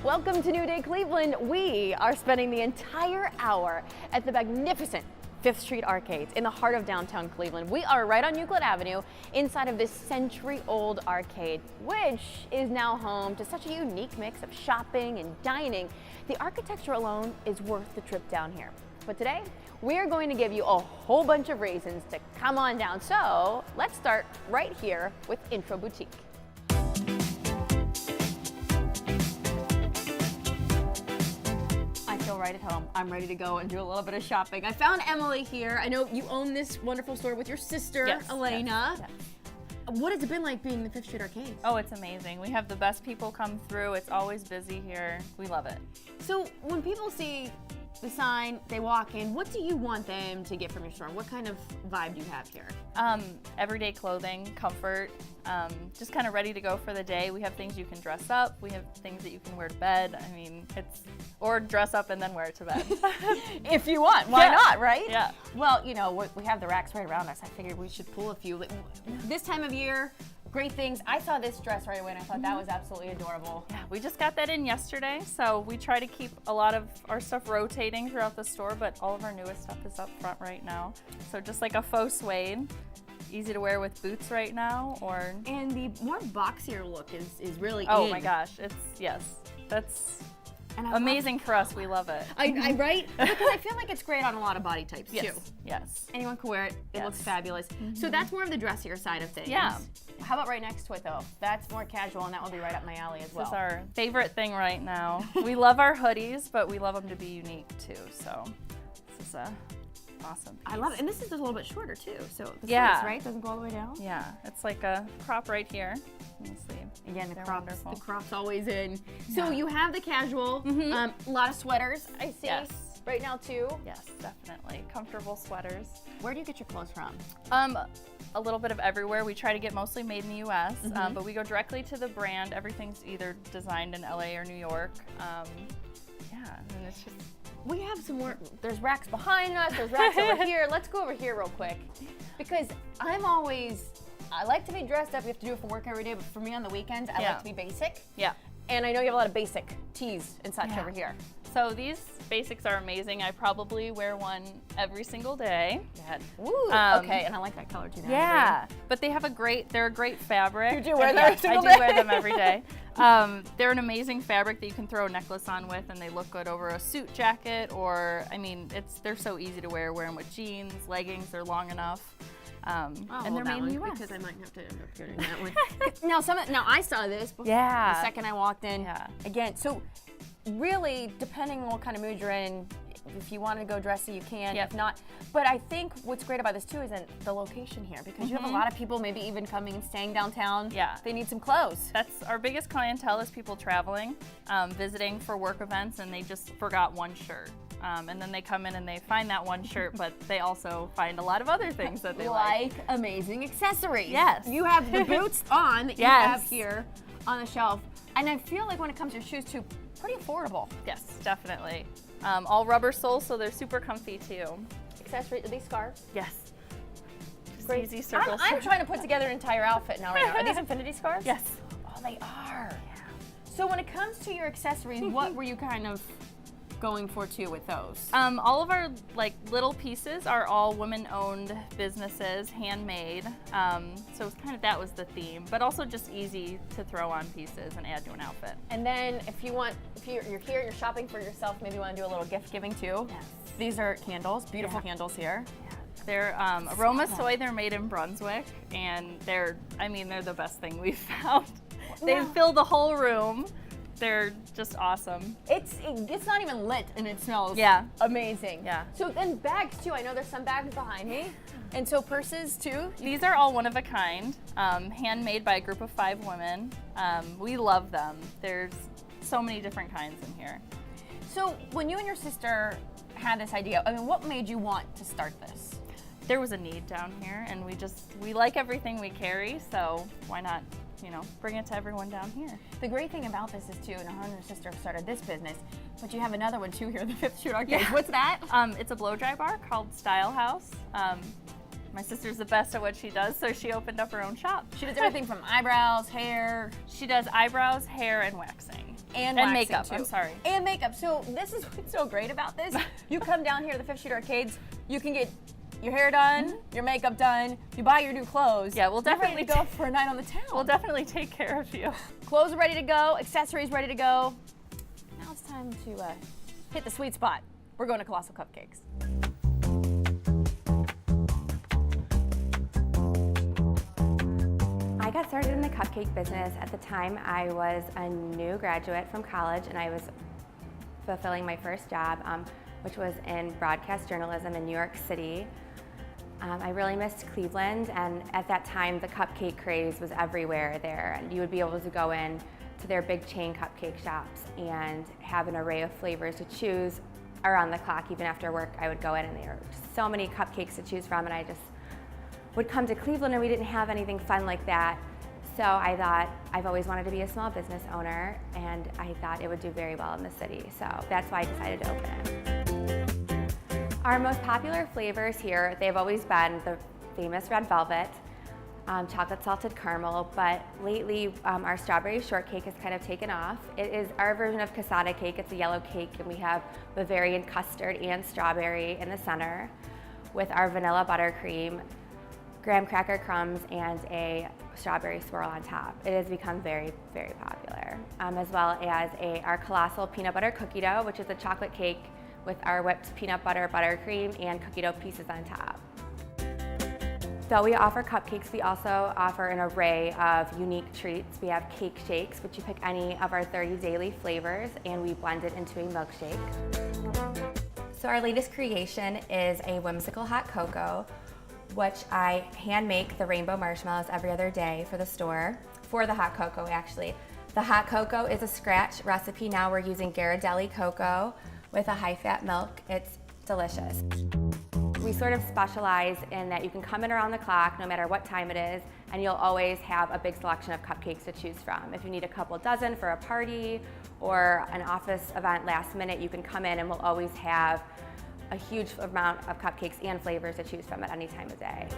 Welcome to New Day Cleveland. We are spending the entire hour at the magnificent 5th Street Arcades in the heart of downtown Cleveland. We are right on Euclid Avenue inside of this century-old arcade, which is now home to such a unique mix of shopping and dining. The architecture alone is worth the trip down here. But today, we are going to give you a whole bunch of reasons to come on down. So let's start right here with Intro Boutique. I feel right at home. I'm ready to go and do a little bit of shopping. I found Emily here. I know you own this wonderful store with your sister, Yes, Elena. yes. What has it been like being in the 5th Street Arcades? Oh, it's amazing. We have the best people come through. It's always busy here. We love it. So when people see the sign, they walk in, what do you want them to get from your store? What kind of vibe do you have here? Everyday clothing, comfort, just kind of ready to go for the day. We have things you can dress up. We have things that you can wear to bed. I mean, or dress up and then wear it to bed. If you want, why Yeah. not, right? Yeah. Well, you know, we have the racks right around us. I figured we should pull a few. This time of year, great things. I saw this dress right away and I thought that was absolutely adorable. Yeah, we just got that in yesterday, so we try to keep a lot of our stuff rotating throughout the store, but all of our newest stuff is up front right now. So just like a faux suede, easy to wear with boots right now, or... And the more boxier look is really Oh in. my gosh, that's And I amazing for us. We love it. I right? Because I feel like it's great on a lot of body types too. Yes. Anyone can wear it. It looks Yes. fabulous. So that's more of the dressier side of things. Yeah. How about right next to it though? That's more casual and that will be right up my alley as well. This is our favorite thing right now. We love our hoodies, but we love them to be unique too. So this is a awesome piece. I love it. And this is a little bit shorter too. So the Yeah. sleeves, right? Doesn't go all the way down. Yeah, it's like a crop right here in the sleeve. Again, the They're crop's, wonderful. the crop's always in. So you have the casual, a lot of sweaters I see Yes. right now too. Yes, definitely. Comfortable sweaters. Where do you get your clothes from? A little bit of everywhere. We try to get mostly made in the U.S., but we go directly to the brand. Everything's either designed in L.A. or New York. And it's just... We have some more, there's racks behind us, there's racks over here. Let's go over here real quick. Because I like to be dressed up, we have to do it for work every day, but for me on the weekends, I like to be basic. Yeah. And I know you have a lot of basic tees and such Yeah. over here. So these basics are amazing. I probably wear one every single day. Ooh, okay, and I like that color too. that Yeah, but they're a great fabric. You do wear them And every single I do day? wear them every day. They're an amazing fabric that you can throw a necklace on with, and they look good over a suit jacket, or, I mean, they're so easy to wear. Wear them with jeans, leggings, they're long enough. And they're made in the US. Because I might have to end up getting that one. now I saw this before, Yeah. the second I walked in. Yeah. Again, so really, depending on what kind of mood you're in, if you want to go dressy, you can. Yep. If not, but I think what's great about this too is the location here, because you have a lot of people maybe even coming and staying downtown. Yeah. They need some clothes. That's our biggest clientele is people traveling, visiting for work events, and they just forgot one shirt. And then they come in and they find that one shirt, but they also find a lot of other things that they like. Like amazing accessories. Yes. You have the boots on that you Yes. have here on the shelf. And I feel like when it comes to your shoes too, pretty affordable. Yes, definitely. All rubber soles, so they're super comfy too. Accessories, are these scarves? Yes. Just Great. easy circles. I'm trying to put together an entire outfit now. Right now. Are these infinity scarves? Yes. Oh, they are. So when it comes to your accessories, what were you kind of going for too with those? All of our little pieces are all women-owned businesses, handmade. So it's kind of that was the theme, but also just easy to throw on pieces and add to an outfit. And then if you're here, you're shopping for yourself, maybe you want to do a little gift giving too. Yes. These are candles, beautiful candles here. They're Aroma Soy. They're made in Brunswick, and they're the best thing we've found. They fill the whole room. They're just awesome. It's not even lit and it smells amazing. Yeah. So then bags too. I know there's some bags behind me. And so purses too. These are all one of a kind, handmade by a group of 5 women. We love them. There's so many different kinds in here. So when you and your sister had this idea, I mean, what made you want to start this? There was a need down here, and we like everything we carry, so why not, bring it to everyone down here. The great thing about this is too, and her and her sister started this business, but you have another one too here, the 5th Street Arcades. Yeah. What's that? It's a blow dry bar called Style House. My sister's the best at what she does, so she opened up her own shop. She does everything from eyebrows, hair. She does eyebrows, hair, and waxing. And waxing makeup, too. I'm sorry. And makeup. So this is what's so great about this. You come down here to the 5th Street Arcades, you can get your hair done, your makeup done, you buy your new clothes. Yeah, we'll definitely go for a night on the town. We'll definitely take care of you. Clothes are ready to go, accessories ready to go. Now it's time to hit the sweet spot. We're going to Colossal Cupcakes. I got started in the cupcake business. At the time, I was a new graduate from college and I was fulfilling my first job, which was in broadcast journalism in New York City. I really missed Cleveland, and at that time, the cupcake craze was everywhere there. And you would be able to go in to their big chain cupcake shops and have an array of flavors to choose around the clock. Even after work, I would go in and there were just so many cupcakes to choose from, and I just would come to Cleveland and we didn't have anything fun like that. So I thought, I've always wanted to be a small business owner, and I thought it would do very well in the city. So that's why I decided to open it. Our most popular flavors here, they've always been the famous red velvet, chocolate salted caramel, but lately our strawberry shortcake has kind of taken off. It is our version of casada cake. It's a yellow cake, and we have Bavarian custard and strawberry in the center with our vanilla buttercream, graham cracker crumbs, and a strawberry swirl on top. It has become very, very popular, as well as our colossal peanut butter cookie dough, which is a chocolate cake with our whipped peanut butter buttercream and cookie dough pieces on top. Though we offer cupcakes, we also offer an array of unique treats. We have cake shakes, which you pick any of our 30 daily flavors, and we blend it into a milkshake. So our latest creation is a whimsical hot cocoa, which I hand make the rainbow marshmallows every other day for the store, for the hot cocoa actually. The hot cocoa is a scratch recipe. Now we're using Ghirardelli cocoa with a high-fat milk. It's delicious. We sort of specialize in that you can come in around the clock, no matter what time it is, and you'll always have a big selection of cupcakes to choose from. If you need a couple dozen for a party or an office event last minute, you can come in and we'll always have a huge amount of cupcakes and flavors to choose from at any time of day.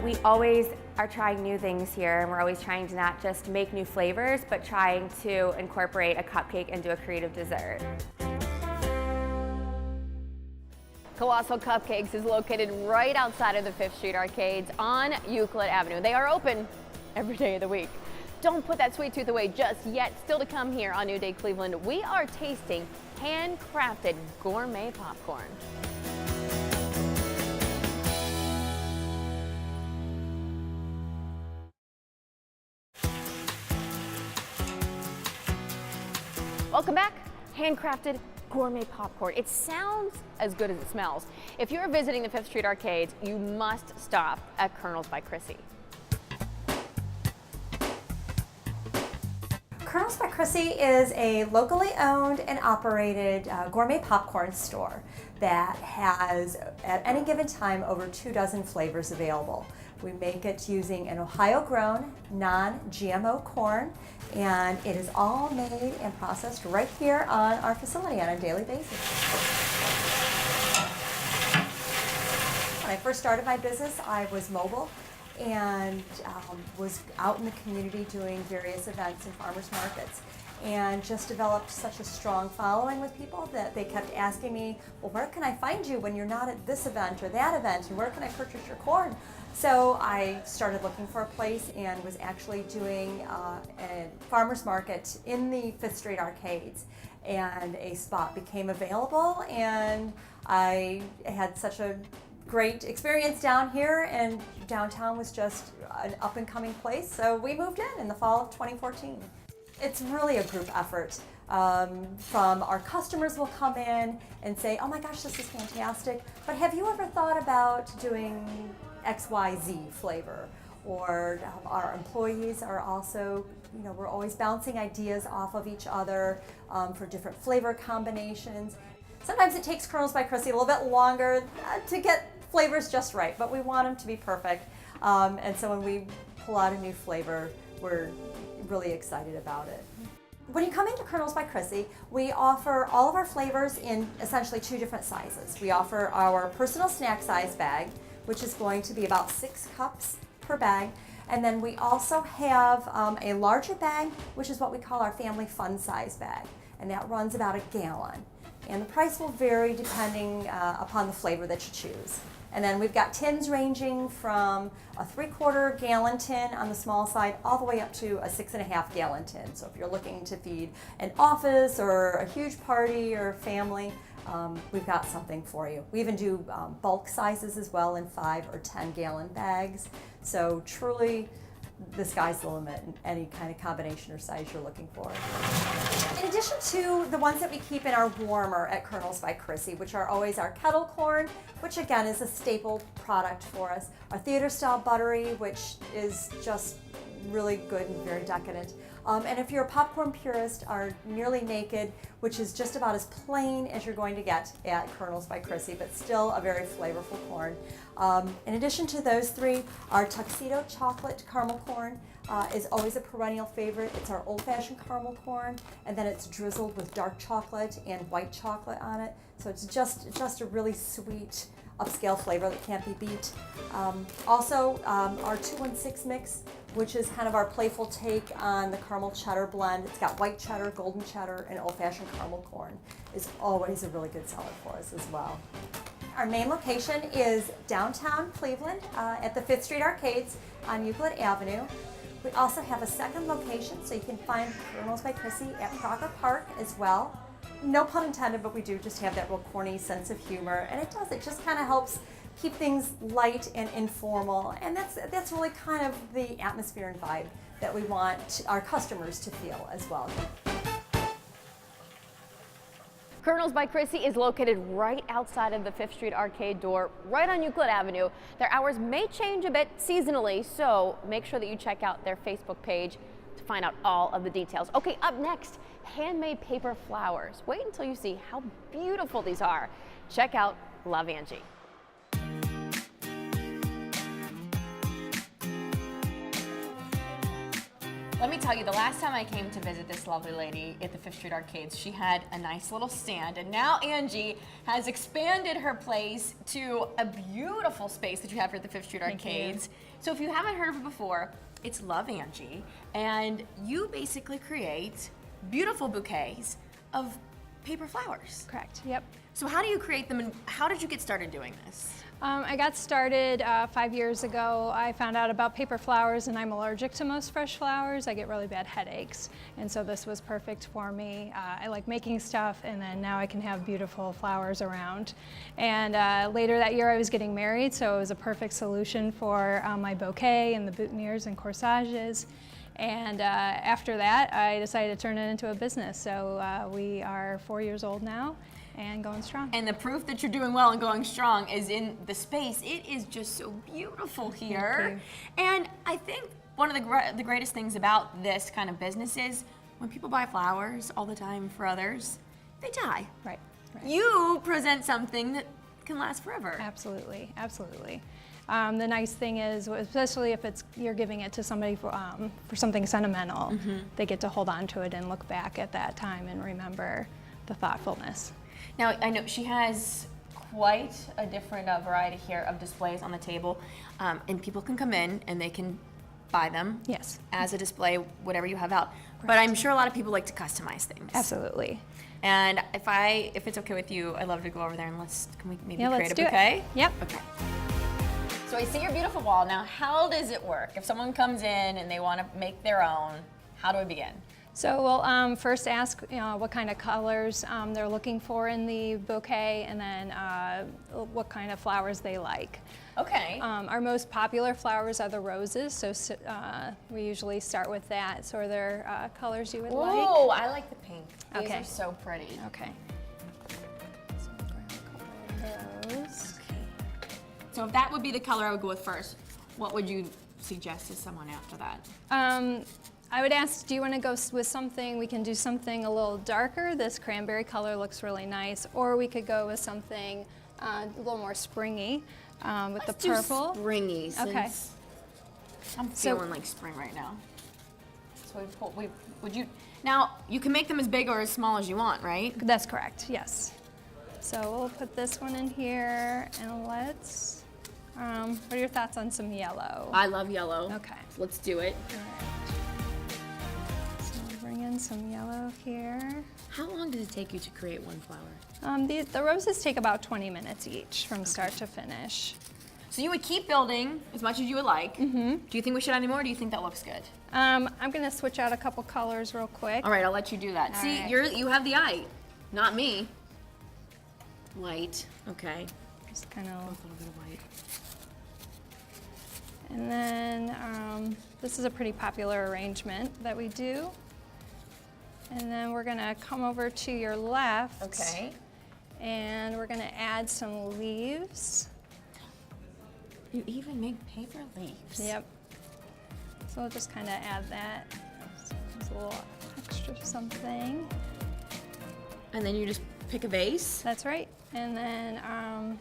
We always are trying new things here, and we're always trying to not just make new flavors, but trying to incorporate a cupcake into a creative dessert. Colossal Cupcakes is located right outside of the 5th Street Arcades on Euclid Avenue. They are open every day of the week. Don't put that sweet tooth away just yet. Still to come here on New Day Cleveland, we are tasting handcrafted gourmet popcorn. Welcome back. Handcrafted gourmet popcorn. It sounds as good as it smells. If you're visiting the 5th Street Arcades, you must stop at Colonel's by Chrissy. Colonel's by Chrissy is a locally owned and operated gourmet popcorn store that has, at any given time, over 24 flavors available. We make it using an Ohio-grown, non-GMO corn, and it is all made and processed right here on our facility on a daily basis. When I first started my business, I was mobile and was out in the community doing various events and farmers markets, and just developed such a strong following with people that they kept asking me, well, where can I find you when you're not at this event or that event, and where can I purchase your corn? So I started looking for a place and was actually doing a farmers market in the 5th Street Arcades, and a spot became available, and I had such a great experience down here, and downtown was just an up-and-coming place, so we moved in the fall of 2014. It's really a group effort. From our customers will come in and say, oh my gosh, this is fantastic, but have you ever thought about doing XYZ flavor? Or our employees are also, we're always bouncing ideas off of each other for different flavor combinations. Sometimes it takes Colonel's by Chrissy a little bit longer to get flavors just right, but we want them to be perfect. And so when we pull out a new flavor, we're really excited about it. When you come into Colonel's by Chrissy, we offer all of our flavors in essentially 2 different sizes. We offer our personal snack size bag, which is going to be about 6 cups per bag. And then we also have a larger bag, which is what we call our family fun size bag. And that runs about 1 gallon. And the price will vary depending upon the flavor that you choose. And then we've got tins ranging from a 3/4 gallon tin on the small side all the way up to a 6.5 gallon tin. So if you're looking to feed an office or a huge party or family, we've got something for you. We even do bulk sizes as well in 5 or 10 gallon bags. So truly, the sky's the limit in any kind of combination or size you're looking for. In addition to the ones that we keep in our warmer at Colonel's by Chrissy, which are always our kettle corn, which again is a staple product for us, our theater style buttery, which is just really good and very decadent. And if you're a popcorn purist, our Nearly Naked, which is just about as plain as you're going to get at Colonel's by Chrissy, but still a very flavorful corn. In addition to those 3, our Tuxedo Chocolate Caramel Corn is always a perennial favorite. It's our old-fashioned caramel corn, and then it's drizzled with dark chocolate and white chocolate on it. So it's just a really sweet, upscale flavor that can't be beat. Also, our 216 mix, which is kind of our playful take on the caramel cheddar blend. It's got white cheddar, golden cheddar, and old-fashioned caramel corn. Is always a really good seller for us as well. Our main location is downtown Cleveland at the 5th Street Arcades on Euclid Avenue. We also have a second location, so you can find Colonel's by Chrissy at Crocker Park as well. No pun intended, but we do just have that real corny sense of humor, and it just kind of helps keep things light and informal, and that's really kind of the atmosphere and vibe that we want our customers to feel as well. Colonel's by Chrissy is located right outside of the 5th Street Arcade door, right on Euclid Avenue. Their hours may change a bit seasonally, so make sure that you check out their Facebook page to find out all of the details. Okay, up next, handmade paper flowers. Wait until you see how beautiful these are. Check out Love Angie. Let me tell you, the last time I came to visit this lovely lady at the 5th Street Arcades, she had a nice little stand, and now Angie has expanded her place to a beautiful space that you have here at the 5th Street Arcades. So if you haven't heard of it before, it's Love Angie, and you basically create beautiful bouquets of paper flowers. Correct, yep. So how do you create them, and how did you get started doing this? I got started 5 years ago. I found out about paper flowers, and I'm allergic to most fresh flowers. I get really bad headaches, and so this was perfect for me. I like making stuff, and then now I can have beautiful flowers around. And later that year I was getting married, so it was a perfect solution for my bouquet and the boutonnieres and corsages. And after that, I decided to turn it into a business. So we are 4 years old now and going strong. And the proof that you're doing well and going strong is in the space. It is just so beautiful here. And I think one of the greatest things about this kind of business is when people buy flowers all the time for others, they die. Right. You present something that can last forever. Absolutely, absolutely. The nice thing is, especially if you're giving it to somebody for something sentimental, they get to hold on to it and look back at that time and remember the thoughtfulness. Now, I know she has quite a different variety here of displays on the table, and people can come in and they can buy them as a display, whatever you have out. Correct. But I'm sure a lot of people like to customize things. Absolutely. And if it's okay with you, I'd love to go over there and can we maybe create a do bouquet? It. Yep. Okay. So I see your beautiful wall. Now, how does it work? If someone comes in and they want to make their own, how do we begin? So we'll first ask what kind of colors they're looking for in the bouquet, and then what kind of flowers they like. Okay. Our most popular flowers are the roses, so we usually start with that. So are there colors you would like? Oh, I like the pink. These Okay. are so pretty. Okay. So we'll grab a couple of those. So if that would be the color I would go with first, what would you suggest to someone after that? I would ask, do you want to go with something, we can do something a little darker. This cranberry color looks really nice. Or we could go with something a little more springy with the purple. Do springy, Okay. I'm feeling like spring right now. So now you can make them as big or as small as you want, right? That's correct, yes. So we'll put this one in here, and let's What are your thoughts on some yellow? I love yellow. Okay. Let's do it. All right. So we'll bring in some yellow here. How long does it take you to create one flower? The roses take about 20 minutes each from start to finish. So you would keep building as much as you would like. Mm-hmm. Do you think we should add any more, or do you think that looks good? I'm gonna switch out a couple colors real quick. All right, I'll let you do that. All See, right. you have the eye, not me. White, okay. Just kind A of, little bit of white. and then this is a pretty popular arrangement that we do. And then we're gonna come over to your left. Okay. And we're gonna add some leaves. You even make paper leaves. Yep. So we'll just kind of add that. So there's a little extra something. And then you just pick a vase. That's right. And then I'm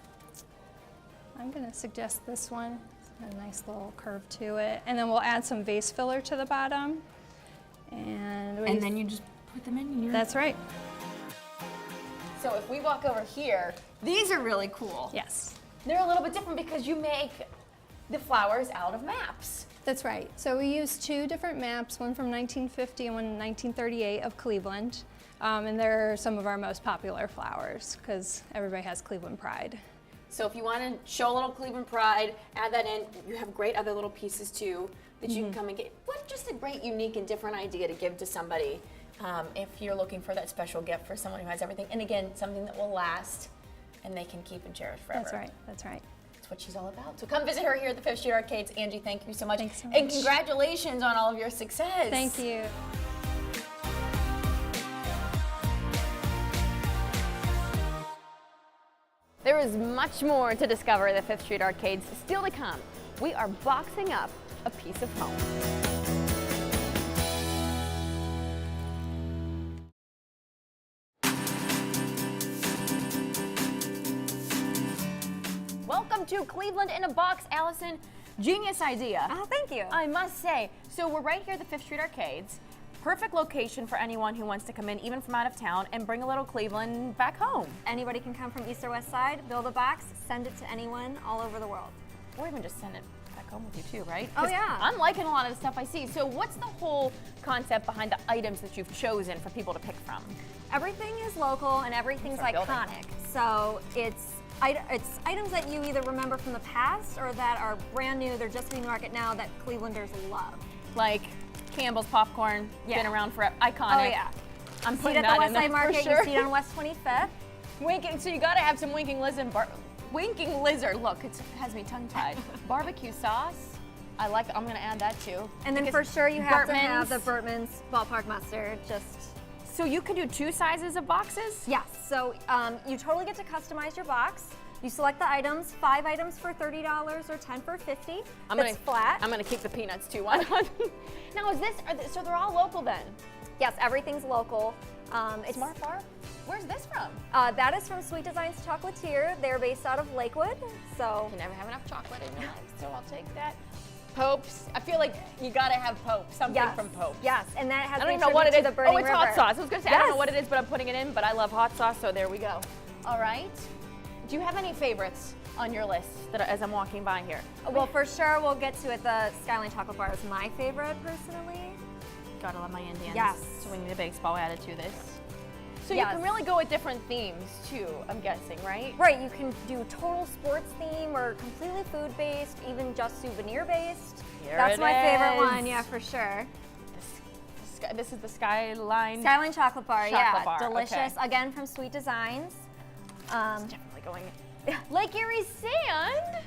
gonna suggest this one. It's got a nice little curve to it. And then we'll add some vase filler to the bottom. And then you just put them in your... that's right. So if we walk over here, these are really cool. Yes. They're a little bit different because you make the flowers out of maps. That's right. So we use two different maps, one from 1950 and one in 1938 of Cleveland. And they're some of our most popular flowers because everybody has Cleveland pride. So if you want to show a little Cleveland pride, add that in. You have great other little pieces too that you can come and get. What just a great, unique, and different idea to give to somebody if you're looking for that special gift for someone who has everything. And again, something that will last and they can keep and cherish forever. That's right. That's right. That's what she's all about. So come visit her here at the Fifth Street Arcades. Angie, thank you so much. Thanks so And much. congratulations on all of your success. Thank you. There is much more to discover at the Fifth Street Arcades still to come. We are boxing up a piece of home. Welcome to Cleveland in a Box, Allison. Genius idea. Oh, thank you. I must say. So we're right here at the Fifth Street Arcades. Perfect location for anyone who wants to come in, even from out of town, and bring a little Cleveland back home. Anybody can come from East or West Side, build a box, send it to anyone all over the world. Or even just send it back home with you too, right? Oh, 'Cause yeah. I'm liking a lot of the stuff I see. So what's the whole concept behind the items that you've chosen for people to pick from? Everything is local and everything's Start building. iconic. So it's items that you either remember from the past or that are brand new, they're just hitting the market now that Clevelanders love. Like Campbell's popcorn, Yeah. been around forever, iconic. Oh yeah. I'm See putting it at that the West in there Side Market, for sure. you see it on West 25th. Winking, so you gotta have some winking lizard. Winking lizard, look, it has me tongue tied. Barbecue sauce, I like. I'm gonna add that too. And then Because for sure you have to have the Burtman's. Burtman's ballpark mustard. Just So you could do two sizes of boxes. yes. So you totally get to customize your box. You select the items, 5 items for $30 or 10 for $50. It's flat. I'm gonna keep the peanuts too. Why not? Now is this? So they're all local then? Yes, everything's local. It's Smart Bar. Where's this from? That is from Sweet Designs Chocolatier. They're based out of Lakewood. So You never have enough chocolate in your life, so I'll take that. Pope's. I feel like you gotta have Pope. Something yes, from Pope. yes, and that has I don't been even know what it tribute is. to the Burning Oh, it's River. hot sauce. I was gonna say I don't know Yes. what it is, but I'm putting it in. But I love hot sauce, so there we go. All right. Do you have any favorites on your list that as I'm walking by here? Well, for sure, we'll get to it. The Skyline Chocolate Bar is my favorite personally. Gotta love my Indians. Yes. So we need a baseball added to this. So Yes. you can really go with different themes too, I'm guessing, right? Right, you can do total sports theme or completely food-based, even just souvenir-based. Here That's it my favorite is. one, yeah, for sure. This is the Skyline. Skyline Chocolate Bar, Chocolate yeah, bar, delicious. okay. Again, from Sweet Designs. Definitely going. Lake Erie sand.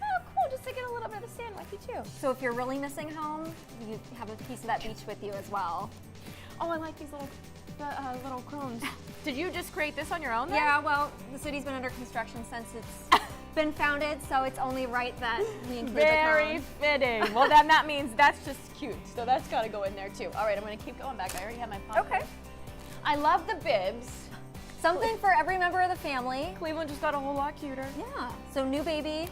Oh, cool. Just to get a little bit of the sand with you too. So if you're really missing home, you have a piece of that beach with you as well. Oh, I like these little cones. Did you just create this on your own then? Yeah, well, the city's been under construction since it's been founded, so it's only right that we include Very the cone. fitting. Well, then that means that's just cute. So that's got to go in there too. All right, I'm going to keep going back. I already have my popcorn. Okay. I love the bibs. Something for every member of the family. Cleveland just got a whole lot cuter. Yeah, so new baby,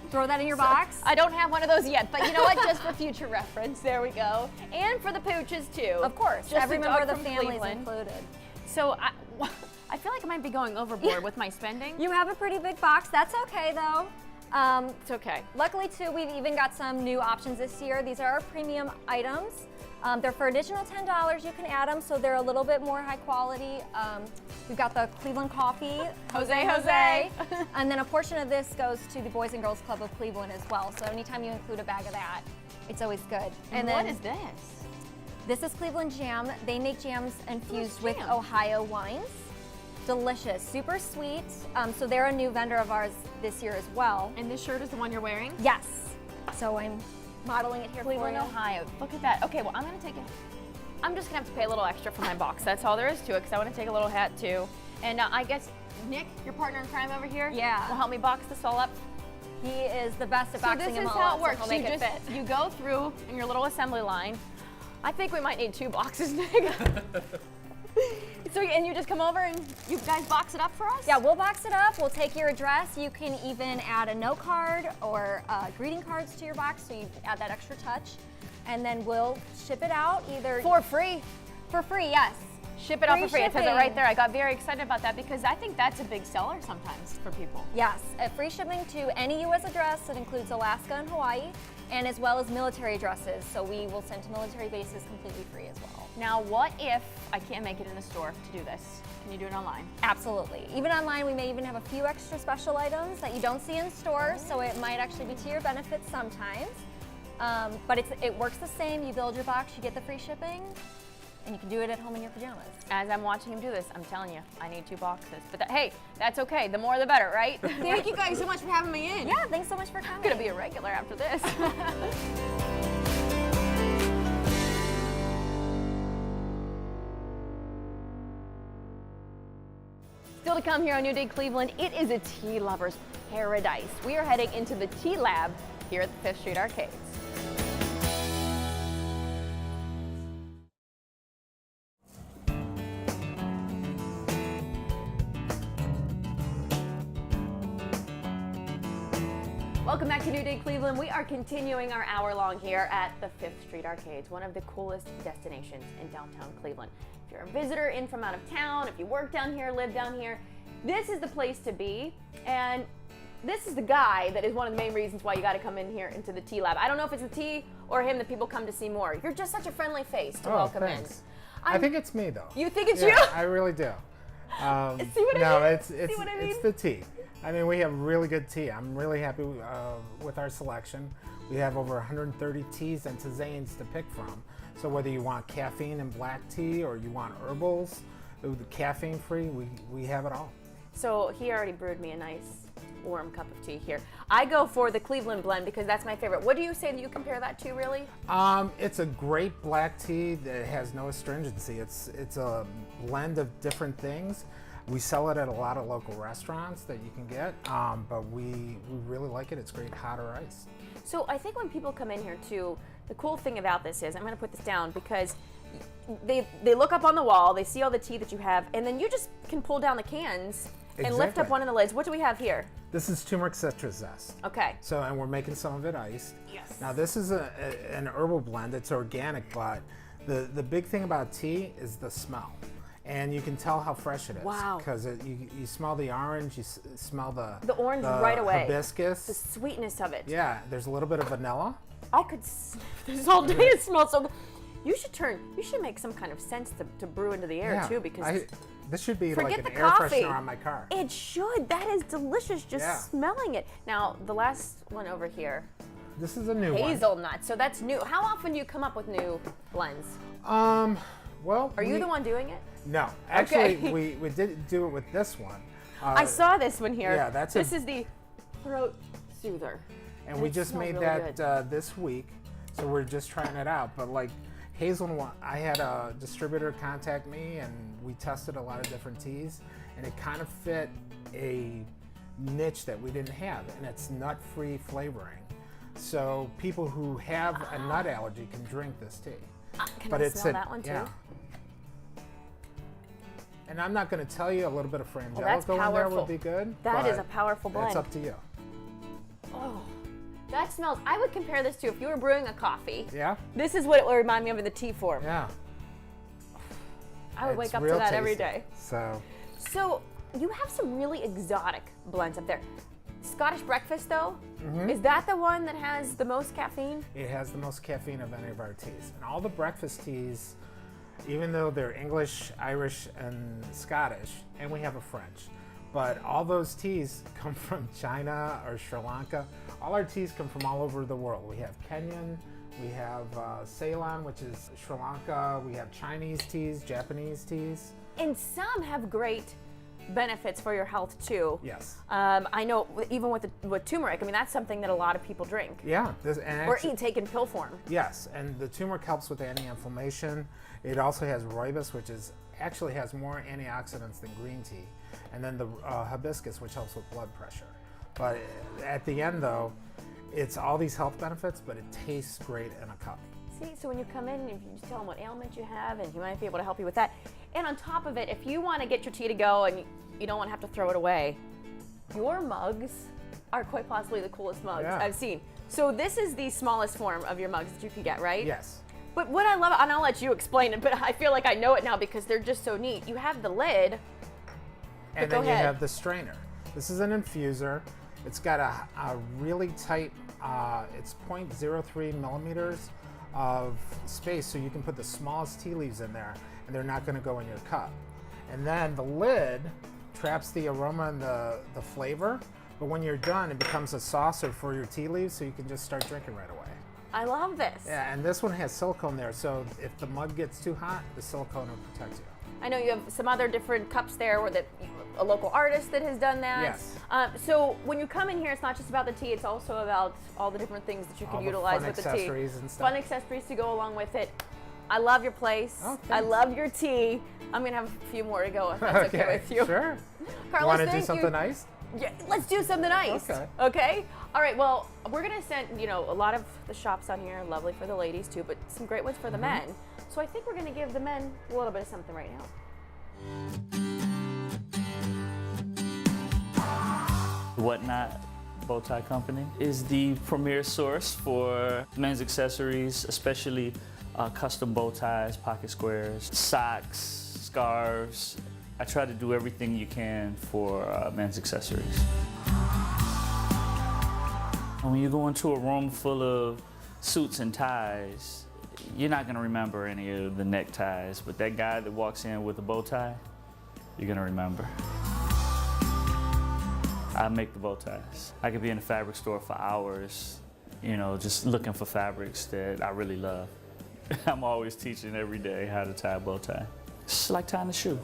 throw that in your box. I don't have one of those yet, but you know what? Just for future reference, there we go. And for the pooches too. Of course, Just every a member dog of the from family is Cleveland. included. So I feel like I might be going overboard with my spending. You have a pretty big box. That's okay though. It's okay. Luckily, too, we've even got some new options this year. These are our premium items. They're for additional $10. You can add them, so they're a little bit more high quality. We've got the Cleveland coffee, Jose. and then a portion of this goes to the Boys and Girls Club of Cleveland as well. So anytime you include a bag of that, it's always good. And then what is this? This is Cleveland Jam. They make jams infused with jam? Ohio wines. Delicious, super sweet. So they're a new vendor of ours this year as well. And this shirt is the one you're wearing? Yes. So I'm modeling it here Cleveland, for you. Ohio. Look at that. Okay, well, I'm gonna take it. I'm just gonna have to pay a little extra for my box. That's all there is to it, because I want to take a little hat too. And I guess Nick, your partner in crime over here, Yeah. will help me box this all up. He is the best at So boxing this them is all how up, it so works. he'll make it fit. You go through in your little assembly line. I think we might need 2 boxes, Nick. So, and you just come over and you guys box it up for us? Yeah, we'll box it up. We'll take your address. You can even add a note card or greeting cards to your box, so you add that extra touch. And then we'll ship it out either For free. for free, yes. Ship it out Free for free. It says it shipping. right there. I got very excited about that because I think that's a big seller sometimes for people. Yes, free shipping to any U.S. address that includes Alaska and Hawaii, and as well as military addresses. So we will send to military bases completely free as well. Now, what if I can't make it in the store to do this? Can you do it online? Absolutely. Even online, we may even have a few extra special items that you don't see in store, so it might actually be to your benefit sometimes. But it works the same. You build your box, you get the free shipping, and you can do it at home in your pajamas. As I'm watching him do this, I'm telling you, I need 2 boxes. But hey, that's okay. The more the better, right? Thank you guys so much for having me in. Yeah, thanks so much for coming. I'm gonna be a regular after this. Still to come here on New Day Cleveland, it is a tea lover's paradise. We are heading into the tea lab here at the 5th Street Arcades. Welcome back to New Day Cleveland. We are continuing our hour long here at the 5th Street Arcades, one of the coolest destinations in downtown Cleveland. If you're a visitor in from out of town, if you work down here, live down here, this is the place to be. And this is the guy that is one of the main reasons why you got to come in here into the tea lab. I don't know if it's the tea or him that people come to see more. You're just such a friendly face to welcome thanks. in. I think it's me though. You think it's Yeah, you? I really do. See what I no, mean? it's See what I mean? it's the tea. I mean, we have really good tea. I'm really happy with our selection. We have over 130 teas and tisanes to pick from. So whether you want caffeine and black tea or you want herbals, caffeine free, we have it all. So he already brewed me a nice warm cup of tea here. I go for the Cleveland blend because that's my favorite. What do you say that you compare that to, really? It's a great black tea that has no astringency. It's a blend of different things. We sell it at a lot of local restaurants that you can get, but we really like it. It's great hot or iced. So I think when people come in here too, the cool thing about this is, I'm gonna put this down because they look up on the wall, they see all the tea that you have, and then you just can pull down the cans and lift up Exactly. one of the lids. What do we have here? This is turmeric citrus zest. Okay. So, and we're making some of it iced. Yes. Now this is an herbal blend. It's organic, but the big thing about tea is the smell. And you can tell how fresh it is. Wow. Because you smell the orange, you smell the orange right away. hibiscus. The sweetness of it. Yeah, there's a little bit of vanilla. I could sniff this all day. It smells so good. You should make some kind of scents to brew into the air Yeah, too, because this should be forget like an the air coffee. freshener on my car. It should. That is delicious just Yeah. smelling it. Now, the last one over here, This is a new one. hazelnut. So that's new. How often do you come up with new blends? Well, Are you the one doing it? No, actually, Okay. we did do it with this one. I saw this one here. yeah, that's this is the throat soother. And we it just smells made really that this week, so we're just trying it out. But like hazelnut, I had a distributor contact me, and we tested a lot of different teas, and it kind of fit a niche that we didn't have, and it's nut-free flavoring. So people who have a nut allergy can drink this tea. Can I smell that one too? Yeah. And I'm not going to tell you, a little bit of that's frangelico in there powerful. would be good. That is but a powerful blend. It's up to you. Oh, that smells. I would compare this to if you were brewing a coffee. Yeah? This is what it would remind me of in the tea form. Yeah. I would It's wake up to real that every tasty. day. So So you have some really exotic blends up there. Scottish breakfast though, is that the one that has the most caffeine? It has the most caffeine of any of our teas. And all the breakfast teas, even though they're English, Irish, and Scottish, and we have a French, but all those teas come from China or Sri Lanka. All our teas come from all over the world. We have Kenyan, we have Ceylon, which is Sri Lanka, we have Chinese teas, Japanese teas. And some have great benefits for your health too. Yes. I know even with turmeric, I mean, that's something that a lot of people drink. Yeah. Or take in pill form. Yes, and the turmeric helps with anti-inflammation. It also has rooibos, which actually has more antioxidants than green tea. And then the hibiscus, which helps with blood pressure. But at the end though, it's all these health benefits, but it tastes great in a cup. See, so when you come in, if you just tell them what ailment you have, and he might be able to help you with that. And on top of it, if you want to get your tea to go and you don't want to have to throw it away, your mugs are quite possibly the coolest mugs I've seen. So this is the smallest form of your mugs that you can get, right? Yes. But what I love, and I'll let you explain it, but I feel like I know it now because they're just so neat. You have the lid, and then you have the strainer. This is an infuser. It's got a really tight, it's 0.03 millimeters of space, so you can put the smallest tea leaves in there and they're not going to go in your cup. And then the lid traps the aroma and the flavor, but when you're done it becomes a saucer for your tea leaves, so you can just start drinking right away. I love this. Yeah, and this one has silicone there, so if the mug gets too hot, the silicone will protect you. I know you have some other different cups there where a local artist that has done that. Yes. So when you come in here, it's not just about the tea, it's also about all the different things that you can utilize with the tea. Accessories and stuff. Fun accessories to go along with it. I love your place. Oh, I love your tea. I'm going to have a few more to go if that's okay with you. Sure. Carlos, you want to do something nice? Yeah, let's do something nice. Okay? All right, well, we're going to send, a lot of the shops on here are lovely for the ladies too, but some great ones for the men. So I think we're going to give the men a little bit of something right now. Whatnot Bow Tie Company is the premier source for men's accessories, especially custom bow ties, pocket squares, socks, scarves. I try to do everything you can for men's accessories. When you go into a room full of suits and ties, you're not gonna remember any of the neckties, but that guy that walks in with a bow tie, you're gonna remember. I make the bow ties. I could be in a fabric store for hours, just looking for fabrics that I really love. I'm always teaching every day how to tie a bow tie. It's like tying a shoe.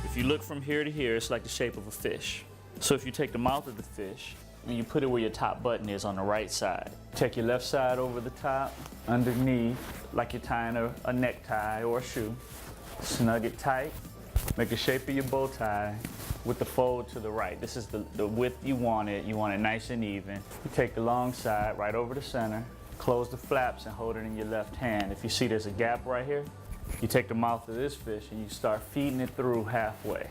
If you look from here to here, it's like the shape of a fish. So if you take the mouth of the fish and you put it where your top button is on the right side, take your left side over the top, underneath, like you're tying a necktie or a shoe, snug it tight, make the shape of your bow tie with the fold to the right. This is the width you want it nice and even. You take the long side right over the center, close the flaps and hold it in your left hand. If you see there's a gap right here, you take the mouth of this fish and you start feeding it through halfway.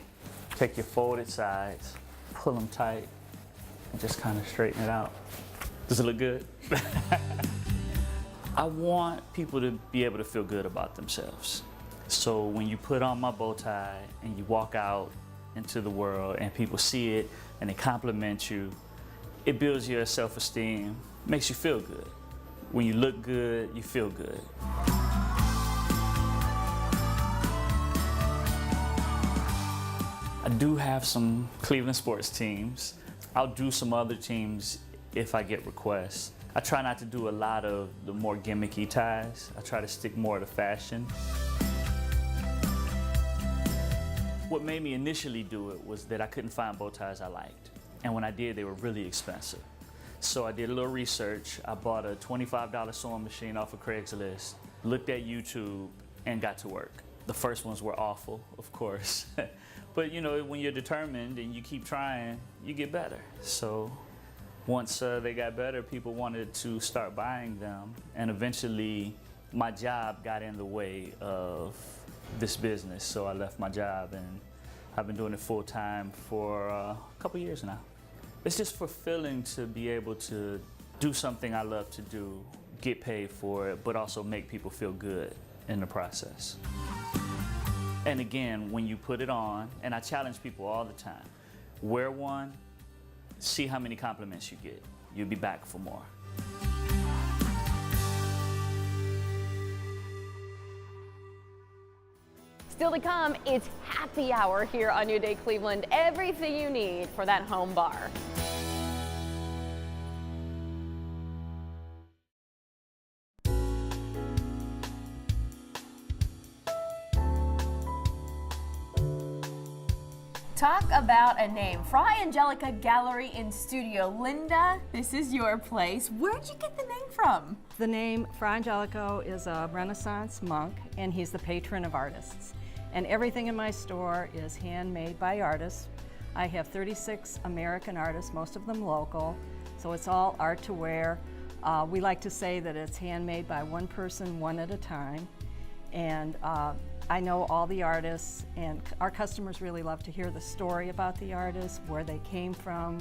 Take your folded sides, pull them tight, and just kind of straighten it out. Does it look good? I want people to be able to feel good about themselves. So when you put on my bow tie and you walk out into the world and people see it and they compliment you, it builds your self-esteem, makes you feel good. When you look good, you feel good. I do have some Cleveland sports teams. I'll do some other teams if I get requests. I try not to do a lot of the more gimmicky ties. I try to stick more to fashion. What made me initially do it was that I couldn't find bow ties I liked. And when I did, they were really expensive. So I did a little research. I bought a $25 sewing machine off of Craigslist, looked at YouTube, and got to work. The first ones were awful, of course. But when you're determined and you keep trying, you get better. So once they got better, people wanted to start buying them. And eventually, my job got in the way of this business. So I left my job and I've been doing it full time for a couple years now. It's just fulfilling to be able to do something I love to do, get paid for it, but also make people feel good in the process. And again, when you put it on, and I challenge people all the time, wear one see how many compliments you get. You'll be back for more. Still to come, it's happy hour here on New Day Cleveland. Everything you need for that home bar. Talk about a name. Fra Angelica Gallery in Studio. Linda, this is your place. Where'd you get the name from? The name Fra Angelico is a Renaissance monk, and he's the patron of artists. And everything in my store is handmade by artists. I have 36 American artists, most of them local, so it's all art to wear. We like to say that it's handmade by one person, one at a time. And I know all the artists, and our customers really love to hear the story about the artists, where they came from,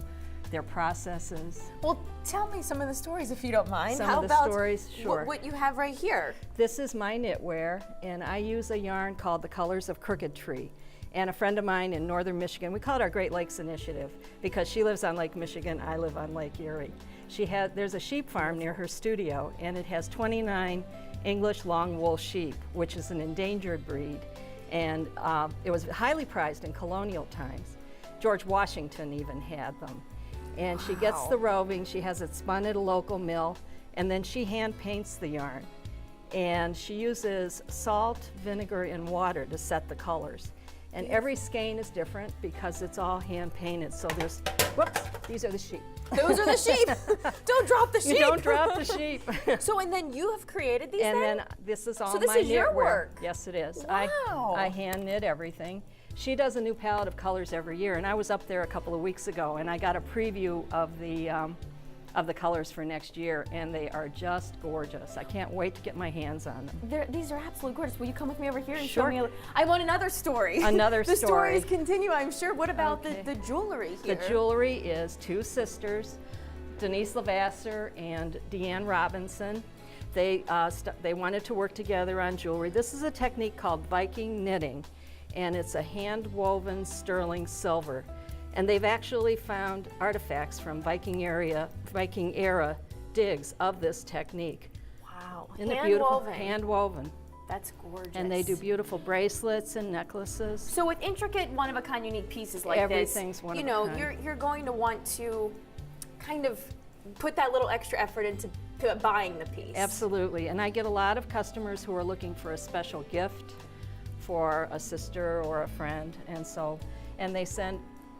their processes. Well, tell me some of the stories if you don't mind. Some How of the about stories, sure. what you have right here? This is my knitwear, and I use a yarn called the Colors of Crooked Tree. And a friend of mine in northern Michigan, we call it our Great Lakes Initiative, because she lives on Lake Michigan, I live on Lake Erie. There's a sheep farm near her studio, and it has 29 English long wool sheep, which is an endangered breed. And it was highly prized in colonial times. George Washington even had them. And she gets the roving, she has it spun at a local mill, and then she hand paints the yarn. And she uses salt, vinegar, and water to set the colors. And every skein is different because it's all hand painted. So there's, whoops, these are the sheep. Those are the sheep. Don't drop the sheep. You don't drop the sheep. So, and then you have created these And then? then this is all So this my is your knitwear. work? Yes, it is. Wow. I hand knit everything. She does a new palette of colors every year, and I was up there a couple of weeks ago, and I got a preview of the colors for next year, and they are just gorgeous. I can't wait to get my hands on them. These are absolutely gorgeous. Will you come with me over here and Sure. show me? I want another story. Another the story. stories continue, I'm sure. What about Okay. the jewelry here? The jewelry is two sisters, Denise Lavasser and Deanne Robinson. They wanted to work together on jewelry. This is a technique called Viking knitting, and it's a hand-woven sterling silver. And they've actually found artifacts from Viking era digs of this technique. Wow. Isn't it beautiful? Hand-woven. Hand-woven. That's gorgeous. And they do beautiful bracelets and necklaces. So with intricate, one-of-a-kind, unique pieces like Everything's this, one you of a know, kind. you're going to want to kind of put that little extra effort into buying the piece. Absolutely, and I get a lot of customers who are looking for a special gift for a sister or a friend, and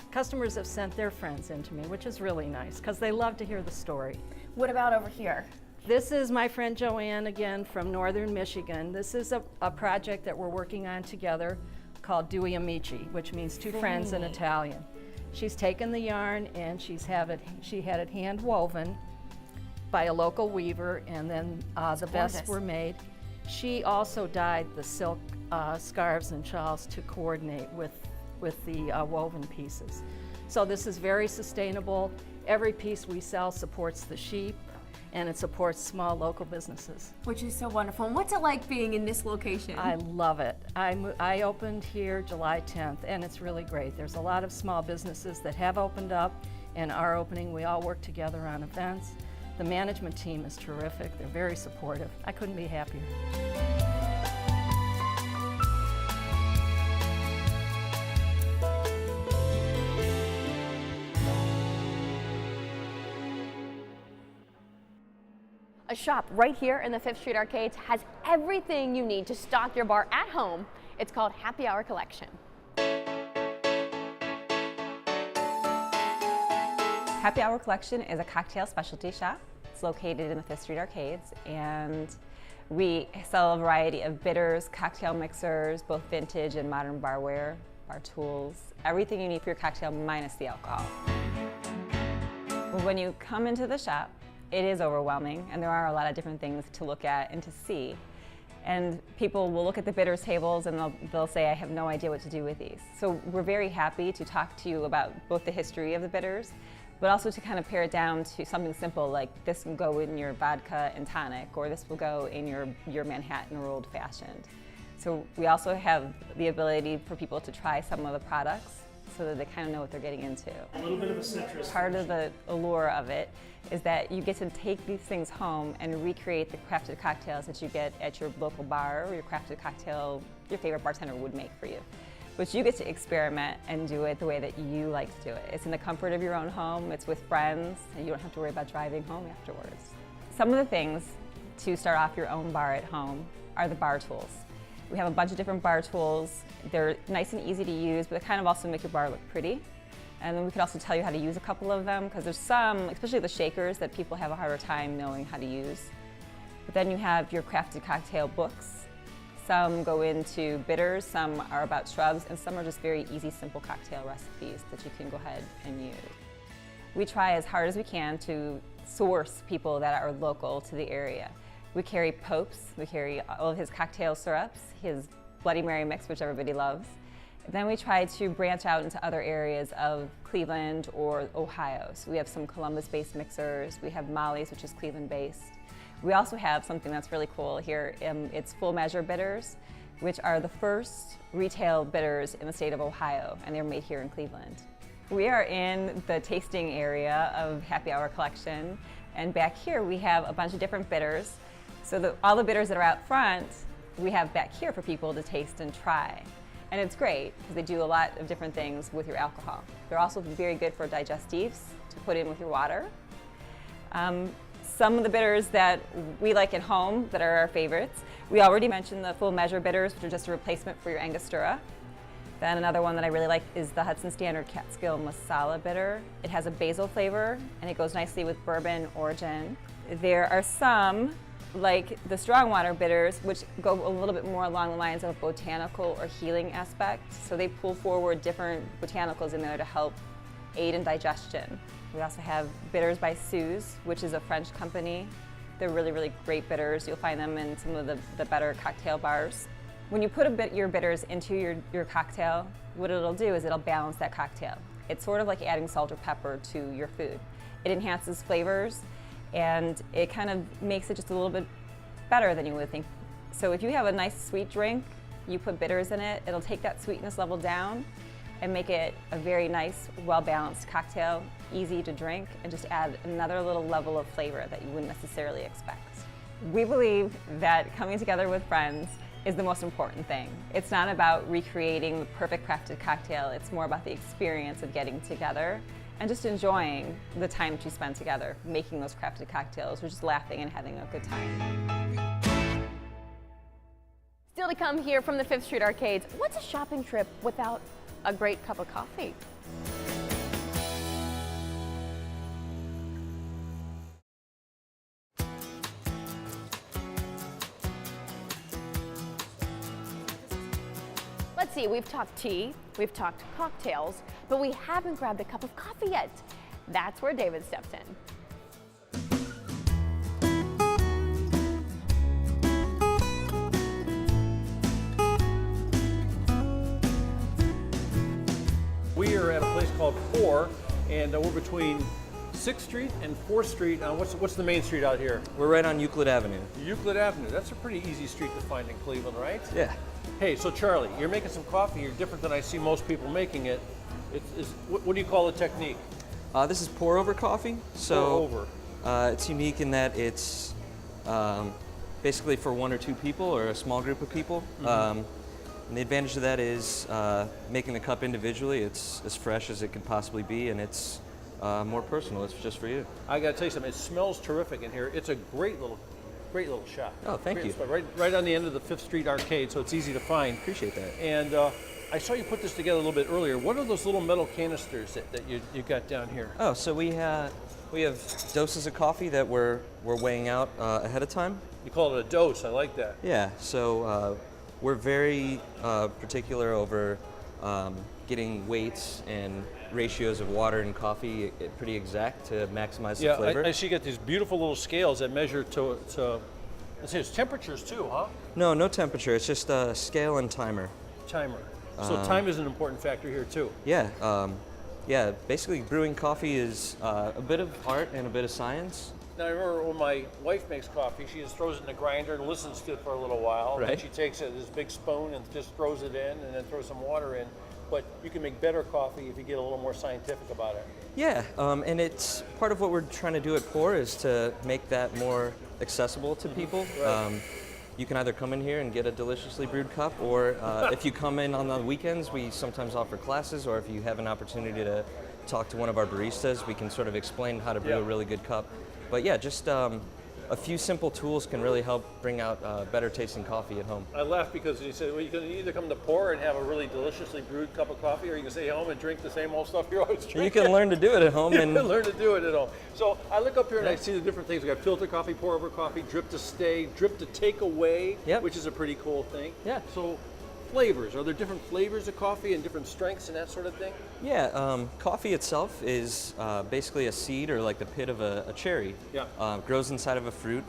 customers have sent their friends in to me, which is really nice, because they love to hear the story. What about over here? This is my friend Joanne again from northern Michigan. This is a project that we're working on together called Due Amici, which means two friends in Italian. She's taken the yarn and she had it hand woven by a local weaver, and then the vests were made. She also dyed the silk scarves and shawls to coordinate with the woven pieces. So this is very sustainable. Every piece we sell supports the sheep, and it supports small local businesses. Which is so wonderful. And what's it like being in this location? I love it. I opened here July 10th, and it's really great. There's a lot of small businesses that have opened up and are opening. We all work together on events. The management team is terrific. They're very supportive. I couldn't be happier. A shop right here in the 5th Street Arcades has everything you need to stock your bar at home. It's called Happy Hour Collection. Happy Hour Collection is a cocktail specialty shop. It's located in the 5th Street Arcades, and we sell a variety of bitters, cocktail mixers, both vintage and modern barware, bar tools, everything you need for your cocktail minus the alcohol. When you come into the shop, it is overwhelming, and there are a lot of different things to look at and to see. And people will look at the bitters tables and they'll say, I have no idea what to do with these. So we're very happy to talk to you about both the history of the bitters, but also to kind of pare it down to something simple like this will go in your vodka and tonic, or this will go in your Manhattan or Old Fashioned. So we also have the ability for people to try some of the products. so that they kind of know what they're getting into. A little bit of a citrus. Part of the allure of it is that you get to take these things home and recreate the crafted cocktails that you get at your local bar, or your crafted cocktail your favorite bartender would make for you. But you get to experiment and do it the way that you like to do it. It's in the comfort of your own home, it's with friends, and you don't have to worry about driving home afterwards. Some of the things to start off your own bar at home are the bar tools. We have a bunch of different bar tools. They're nice and easy to use, but they kind of also make your bar look pretty. And then we could also tell you how to use a couple of them, because there's some, especially the shakers, that people have a harder time knowing how to use. But then you have your crafted cocktail books. Some go into bitters, some are about shrubs, and some are just very easy, simple cocktail recipes that you can go ahead and use. We try as hard as we can to source people that are local to the area. We carry Pope's, we carry all of his cocktail syrups, his Bloody Mary mix, which everybody loves. Then we try to branch out into other areas of Cleveland or Ohio. So we have some Columbus-based mixers, we have Molly's, which is Cleveland-based. We also have something that's really cool here. It's full measure bitters, which are the first retail bitters in the state of Ohio, and they're made here in Cleveland. We are in the tasting area of Happy Hour Collection, and back here we have a bunch of different bitters. So all the bitters that are out front, we have back here for people to taste and try. And it's great because they do a lot of different things with your alcohol. They're also very good for digestives to put in with your water. Some of the bitters that we like at home that are our favorites, we already mentioned the full measure bitters, which are just a replacement for your Angostura. Then another one that I really like is the Hudson Standard Catskill Masala bitter. It has a basil flavor and it goes nicely with bourbon or gin. There are some, like the strong water bitters, which go a little bit more along the lines of a botanical or healing aspect. So they pull forward different botanicals in there to help aid in digestion. We also have bitters by Suze, which is a French company. They're really, really great bitters. You'll find them in some of the better cocktail bars. When you put your bitters into your cocktail, what it'll do is it'll balance that cocktail. It's sort of like adding salt or pepper to your food. It enhances flavors, and it kind of makes it just a little bit better than you would think. So if you have a nice sweet drink, you put bitters in it, it'll take that sweetness level down and make it a very nice, well-balanced cocktail, easy to drink, and just add another little level of flavor that you wouldn't necessarily expect. We believe that coming together with friends is the most important thing. It's not about recreating the perfect crafted cocktail, it's more about the experience of getting together and just enjoying the time that you spend together, making those crafted cocktails, or just laughing and having a good time. Still to come here from the 5th Street Arcades, what's a shopping trip without a great cup of coffee? Let's see, we've talked tea, we've talked cocktails, but we haven't grabbed a cup of coffee yet. That's where David steps in. We are at a place called Pour, and we're between 6th Street and 4th Street. What's the main street out here? We're right on Euclid Avenue. Euclid Avenue. That's a pretty easy street to find in Cleveland, right? Yeah. Hey, so Charlie, you're making some coffee. You're different than I see most people making it. What do you call the technique? This is pour over coffee. So pour over. It's unique in that it's basically for 1 or 2 people or a small group of people. Mm-hmm. And the advantage of that is making the cup individually. It's as fresh as it could possibly be, and it's more personal. It's just for you. I got to tell you something. It smells terrific in here. It's a great little shop. Oh, thank you. Right on the end of the 5th Street Arcade, so it's easy to find. Appreciate that. And I saw you put this together a little bit earlier. What are those little metal canisters that you got down here? Oh, so we have doses of coffee that we're weighing out ahead of time. You call it a dose. I like that. Yeah. So we're very particular over getting weights and ratios of water and coffee pretty exact to maximize the flavor. I see you got these beautiful little scales that measure to let's say it's temperatures too, huh? No temperature. It's just a scale and timer. Timer. So time is an important factor here too. Yeah. Yeah. Basically, brewing coffee is a bit of art and a bit of science. Now, I remember when my wife makes coffee, she just throws it in the grinder and listens to it for a little while. Right. Then she takes this big spoon and just throws it in and then throws some water in. but you can make better coffee if you get a little more scientific about it. Yeah, and it's part of what we're trying to do at Pour is to make that more accessible to people. Right. You can either come in here and get a deliciously brewed cup, or if you come in on the weekends, we sometimes offer classes, or if you have an opportunity to talk to one of our baristas, we can sort of explain how to brew a really good cup. But yeah, just a few simple tools can really help bring out better tasting coffee at home. I laughed because you said, well, you can either come to Pour and have a really deliciously brewed cup of coffee, or you can stay home and drink the same old stuff you're always drinking. You can learn to do it at home. You and can learn to do it at home. So I look up here and I see the different things. We got filter coffee, pour over coffee, drip to stay, drip to take away, which is a pretty cool thing. Yeah. So flavors, are there different flavors of coffee and different strengths and that sort of thing? Yeah, coffee itself is basically a seed or like the pit of a cherry. Yeah. Grows inside of a fruit.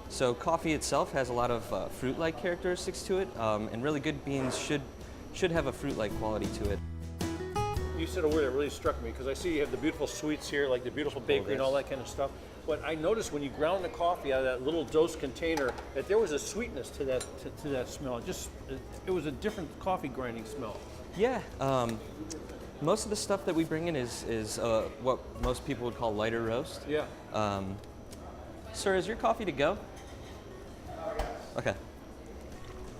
So coffee itself has a lot of fruit-like characteristics to it, and really good beans should have a fruit-like quality to it. You said a word that really struck me, because I see you have the beautiful sweets here, like the beautiful bakery and all that kind of stuff. But I noticed when you ground the coffee out of that little dose container that there was a sweetness to that smell. It was a different coffee grinding smell. Yeah. Most of the stuff that we bring in is what most people would call lighter roast. Yeah. Sir, is your coffee to go? Okay.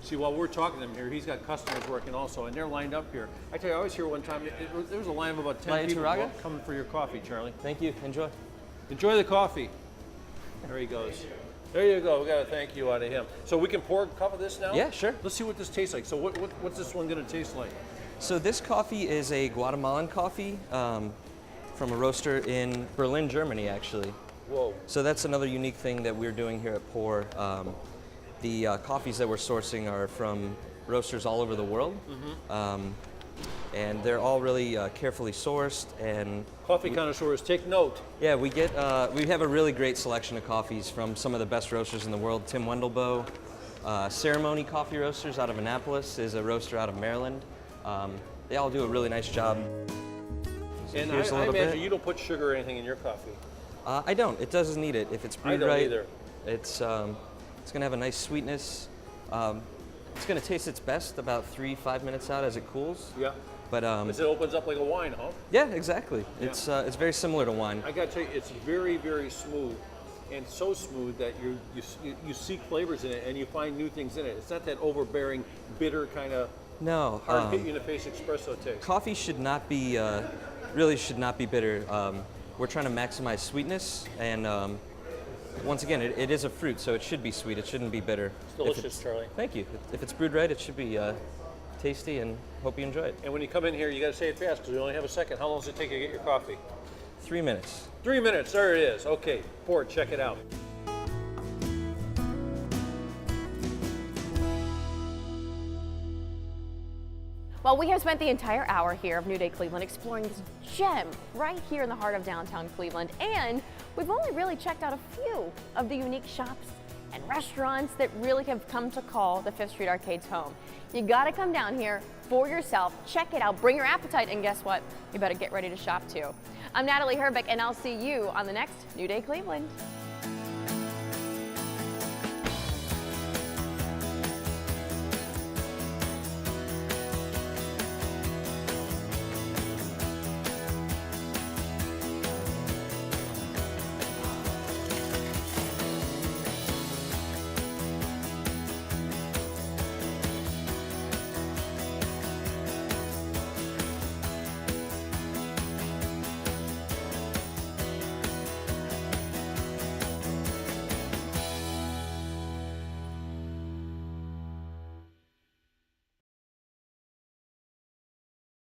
See, while we're talking to him here, he's got customers working also, and they're lined up here. I tell you, I was here one time, there was a line of about 10 people coming for your coffee, Charlie. Thank you. Enjoy. Enjoy the coffee. There he goes. There you go. We got a thank you out of him. So we can pour a cup of this now? Yeah, sure. Let's see what this tastes like. So what's this one going to taste like? So this coffee is a Guatemalan coffee from a roaster in Berlin, Germany, actually. Whoa. So that's another unique thing that we're doing here at Pour. The coffees that we're sourcing are from roasters all over the world. Mm-hmm. And they're all really carefully sourced. And coffee connoisseurs, take note. Yeah, we have a really great selection of coffees from some of the best roasters in the world. Tim Wendelboe, Ceremony Coffee Roasters out of Annapolis is a roaster out of Maryland. They all do a really nice job. So and I imagine you don't put sugar or anything in your coffee. I don't. It doesn't need it. If it's brewed right, either. It's going to have a nice sweetness. It's going to taste its best about 3-5 minutes out as it cools. Yeah. But as it opens up like a wine, huh? Yeah, exactly. Yeah. It's very similar to wine. I got to tell you, it's very, very smooth, and so smooth that you seek flavors in it and you find new things in it. It's not that overbearing, bitter kind of hard hit you in the face espresso taste. Coffee should not be really should not be bitter. We're trying to maximize sweetness, and once again, it is a fruit, so it should be sweet. It shouldn't be bitter. It's delicious, Charlie. Thank you. If it's brewed right, it should be tasty, and hope you enjoy it. And when you come in here, you got to say it fast because we only have a second. How long does it take you to get your coffee? 3 minutes. 3 minutes. There it is. Okay, pour it. Check it out. Well, we have spent the entire hour here of New Day Cleveland exploring this gem right here in the heart of downtown Cleveland, and we've only really checked out a few of the unique shops and restaurants that really have come to call the 5th Street Arcades home. You gotta come down here for yourself, check it out, bring your appetite, and guess what? You better get ready to shop too. I'm Natalie Herbeck, and I'll see you on the next New Day Cleveland.